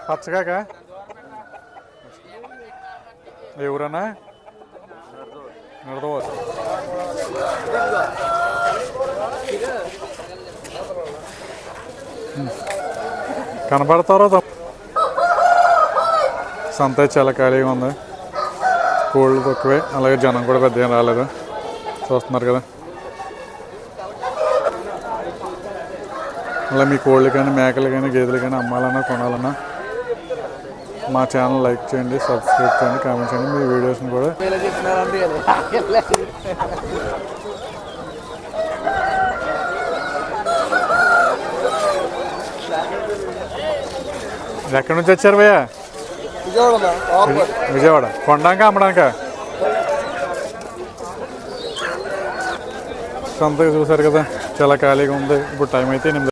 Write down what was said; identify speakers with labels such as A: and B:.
A: పచ్చగాక ఎవరన్నా నడదవచ్చు కనపడతారో సంత చాలా ఖాళీగా ఉంది. కోళ్ళు తక్కువే, అలాగే జనం కూడా పెద్దగా రాలేదు. చూస్తున్నారు కదా. అలా మీ కోళ్ళు కానీ మేకలు కానీ గేదెలు కానీ అమ్మాలన్నా కొనాలన్నా మా ఛానల్ లైక్ చేయండి, సబ్స్క్రైబ్ చేయండి, కామెంట్ చేయండి. మీ వీడియోస్ని కూడా ఎక్కడి నుంచి వచ్చారు భయ్యా? విజయవాడ. కొనడానికా అమ్మడానికా? సంతగా చూసారు కదా, చాలా ఖాళీగా ఉంది. ఇప్పుడు టైం అయితే 8.